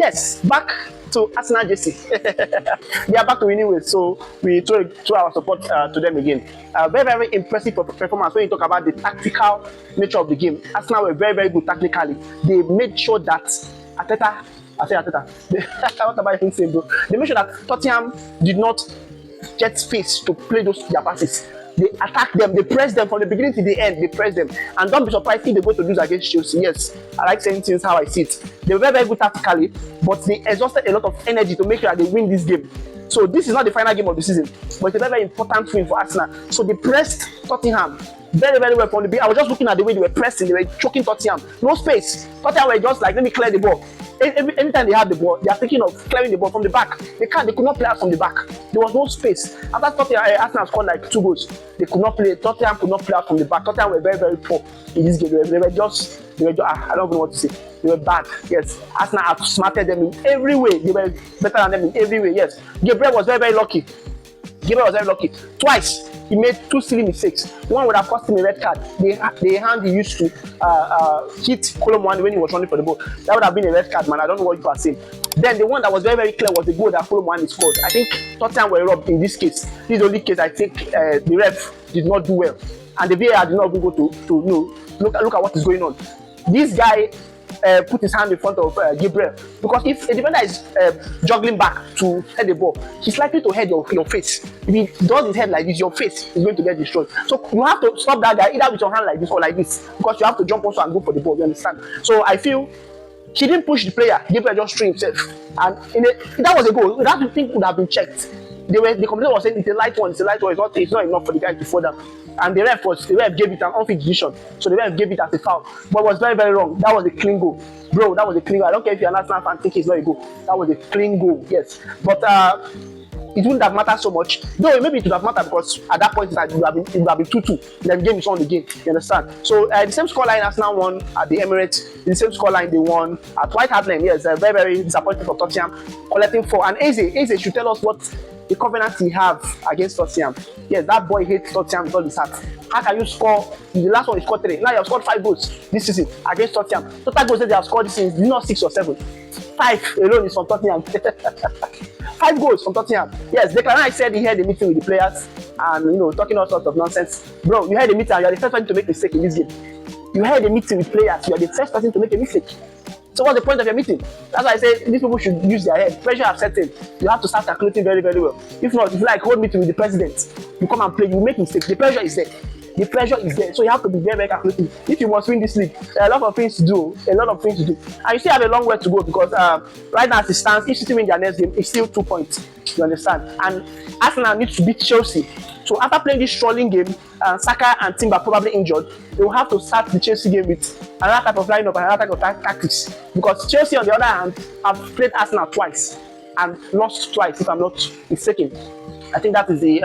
Yes, back to Arsenal jersey. They are back to winning ways, so we throw our support to them again. Very, very impressive performance when you talk about the tactical nature of the game. Arsenal were very, very good tactically. They made sure that Arteta, what am I even saying, bro? They made sure that Tottenham did not get space to play their passes. They attack them, they press them from the beginning to the end, they press them. And don't be surprised if they go to lose against Chelsea. Yes, I like saying things how I see it. They were very, very good tactically, but they exhausted a lot of energy to make sure that they win this game. So this is not the final game of the season, but it's a very, very important win for Arsenal. So they pressed Tottenham very, very well from the beginning. I was just looking at the way they were pressing, they were choking Tottenham. No space. Tottenham were just like, let me clear the ball. Anytime they have the ball, they are thinking of clearing the ball from the back. They could not play out from the back. There was no space. After Tottenham, Arsenal scored like 2 goals. They could not play. Tottenham could not play out from the back. Tottenham were very, very poor in this game. They were just I don't know what to say. They were bad. Yes, Arsenal outsmarted them in every way. They were better than them in every way. Yes, Gabriel was very, very lucky. Twice he made 2 silly mistakes. One would have cost him a red card. The hand he used to hit Column 1 when he was running for the ball, that would have been a red card, man. I don't know what you are saying. Then the one that was very, very clear was the goal that Column 1 scored. I think Tottenham were robbed in this case. This is the only case I think the ref did not do well, and the VAR did not even go to look at what is going on. This guy put his hand in front of Gabriel, because if a defender is juggling back to head the ball, he's likely to head your face. If he does his head like this, your face is going to get destroyed. So you have to stop that guy either with your hand like this or like this, because you have to jump also and go for the ball. You understand? So I feel he didn't push the player. Gabriel just threw himself, and that was a goal. That thing could have been checked. The complaint was saying it's a light one. It's not enough for the guy to fall down. And the ref gave it an unfit decision. So the ref gave it as a foul. But it was very, very wrong. That was a clean goal. Bro, that was a clean goal. I don't care if you're an Arsenal fan, think it's not a goal. That was a clean goal, yes. But it wouldn't have mattered so much. Though maybe it would have mattered, because at that point it would have been 2-2. Then the game is on the game. You understand? So the same scoreline Arsenal won at the Emirates. The same scoreline they won at White Hart Lane. Yes, very, very disappointing for Tottenham, collecting 4. And Eze should tell us what the covenant he have against Tottenham. Yes, that boy hates Tottenham with all his heart. How can you score? The last one he scored 3. Now you have scored 5 goals this season against Tottenham. Total goals that they have scored this season is not 6 or 7. 5 alone is from Tottenham. 5 goals from Tottenham. Yes, Declan Rice said he had a meeting with the players and talking all sorts of nonsense. Bro, you had a meeting and you are the first person to make a mistake in this game. You had a meeting with players, you are the first person to make a mistake. So what's the point of your meeting? That's why I say these people should use their head. Pressure have set in. You have to start calculating very, very well. If not, if you like hold meeting with the president, you come and play, you make mistakes. The pressure is there. The pressure is there. So you have to be very, very calculating. If you must win this league, there are a lot of things to do. And you still have a long way to go, because right now as it stands, if City win their next game, it's still 2 points. You understand? And Arsenal needs to beat Chelsea. So after playing this strolling game, Saka and Timber probably injured, they will have to start the Chelsea game with another type of lineup and another type of tactics. Because Chelsea, on the other hand, have played Arsenal twice and lost twice, if I'm not mistaken. I think that is in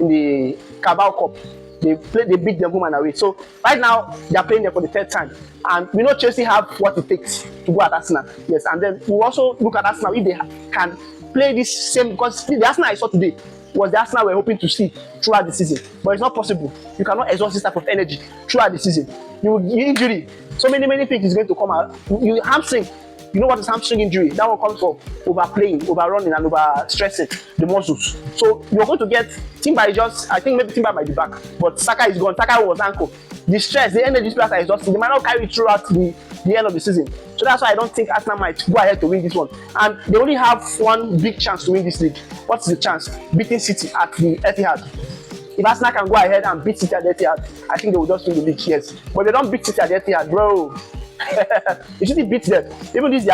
the Carabao Cup. They beat them home and away. So right now they are playing there for the 3rd time, and we know Chelsea have what it takes to go at Arsenal. Yes, and then we also look at Arsenal if they can play this same, because the Arsenal I saw today was the Arsenal we're hoping to see throughout the season, but it's not possible. You cannot exhaust this type of energy throughout the season. You injury, so many things is going to come out. You hamstring. You know what is hamstring injury? That one comes from overplaying, overrunning, and over stressing the muscles. So you're going to get Timber. I think maybe Timber might be back, but Saka is gone. Saka was ankle. The stress, the energy players are exhausted. They might not carry it throughout the end of the season. So that's why I don't think Arsenal might go ahead to win this one. And they only have one big chance to win this league. What's the chance? Beating City at the Etihad. If Arsenal can go ahead and beat City at the Etihad, I think they will just win the league, yes. But they don't beat City at the Etihad, bro. If City beats them, even this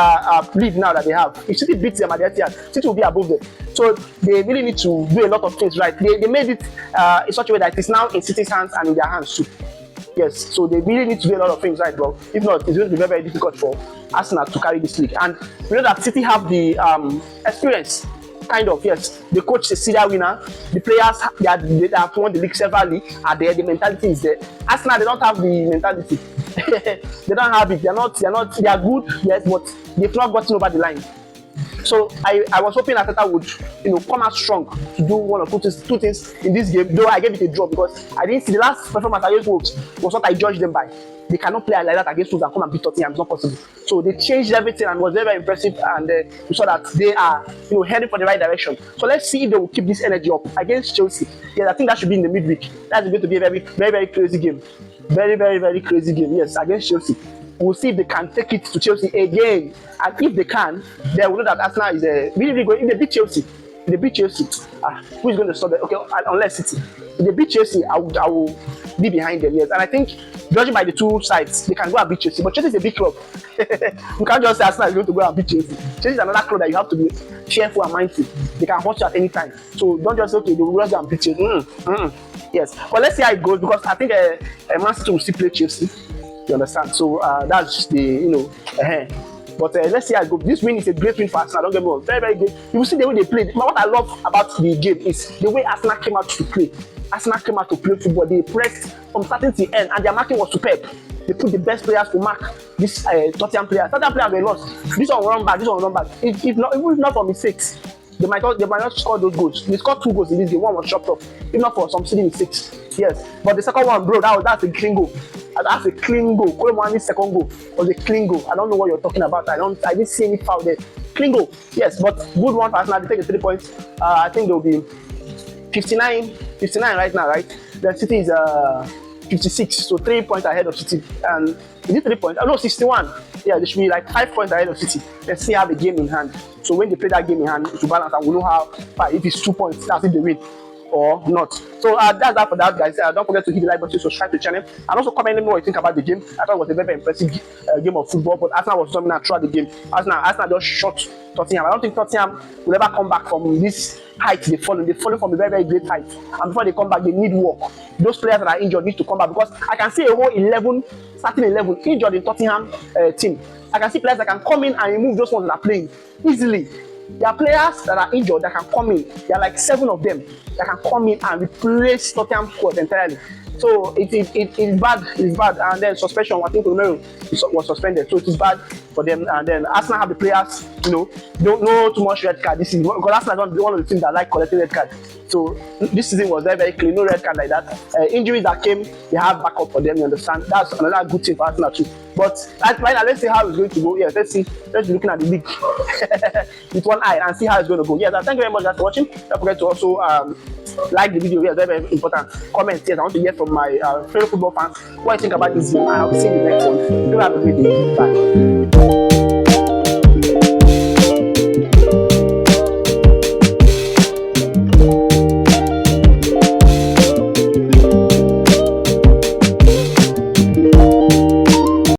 lead now that they have, if City beats them at the Etihad, City will be above them. So they really need to do a lot of things right. They made it in such a way that it's now in City's hands and in their hands too. Yes, so they really need to do a lot of things right, bro. If not, it's going to be very, very difficult for Arsenal to carry this league. And we know that City have the experience. Kind of, yes. The coach is a Syria winner. The players they have won the league severally are there. The mentality is there. Arsenal, they don't have the mentality. They don't have it. They are good, yes, but they've not gotten over the line. So I was hoping Arteta would, come out strong to do one or two things in this game. Though I gave it a draw because I didn't see the last performance against Wolves was what I judged them by. They cannot play like that against Wolves and come and beat Tottenham. It's not possible. So they changed everything and was very, very impressive. And we saw that they are, heading for the right direction. So let's see if they will keep this energy up against Chelsea. Yes, I think that should be in the midweek. That's going to be a very, very, very crazy game. Very, very, very crazy game. Yes, against Chelsea. We'll see if they can take it to Chelsea again. And if they can, then we'll know that Arsenal is really, really good. If they beat Chelsea, who is going to stop them? Okay, unless City. If they beat Chelsea, I will be behind them, yes. And I think, judging by the two sides, they can go and beat Chelsea. But Chelsea is a big club. You can't just say Arsenal is going to go and beat Chelsea. Chelsea is another club that you have to be careful and mindful. They can hurt you at any time. So don't just say, okay, they will just go and beat Chelsea. Yes. But let's see how it goes, because I think Man City will still play Chelsea. You understand? So that's the, But let's see how it goes. This win is a great win for Arsenal. Don't get me wrong. Very, very good. You will see the way they played. What I love about the game is the way Arsenal came out to play. Arsenal came out to play football. They pressed from starting to end, and their marking was superb. They put the best players to mark this Tottenham players. Tottenham players were lost. This one run back. This one run back. If not for mistakes, they might not score those goals. They scored 2 goals in this game. One was chopped off. If not for some silly mistakes. Yes. But the second one, bro, that's a clean goal. That's a clean goal. Kolomani's second goal was a clean goal. I don't know what you're talking about. I didn't see any foul there. Clean goal. Yes, but good one for Arsenal. They take the 3 points. I think they'll be 59 right now, right? The City is 56, so 3 points ahead of City. And is it 3 points? Oh, no, 61. Yeah, they should be like 5 points ahead of City. Let's see how the game in hand. So when they play that game in hand, to balance, and we'll know how far. If it's 2 points, that's if they win or not. So that's that for that, guys. Don't forget to hit the like button, subscribe to the channel, and also comment let me know what you think about the game. I thought it was a very, very impressive game of football, but Arsenal was dominant throughout the game. Arsenal just shot Tottenham. I don't think Tottenham will ever come back from this height they've fallen. They've fallen from a very, very great height, and before they come back, they need work. Those players that are injured need to come back, because I can see a whole 11 starting 11 injured in Tottenham team. I can see players that can come in and remove those ones that are playing easily. There are players that are injured that can come in. There are like 7 of them that can come in and replace Tottenham squad entirely. So it's bad. It's bad. And then suspension. I think Romero was suspended, so it is bad for them. And then Arsenal have the players, don't know too much red card. This is because Arsenal is one of the teams that like collecting red card. So this season was very, very clean. No red card like that. Injuries that came, they have backup for them. You understand? That's another good thing for Arsenal too. But right now, let's see how it's going to go. Yes, let's see. Let's be looking at the league with one eye and see how it's going to go. Yes, thank you very much guys for watching. Don't forget to also like the video. Yes, very, very important. Comment. Yes, I want to hear from my fellow football fans what you think about this game, and I'll see you in the next one. Have a great day. Bye.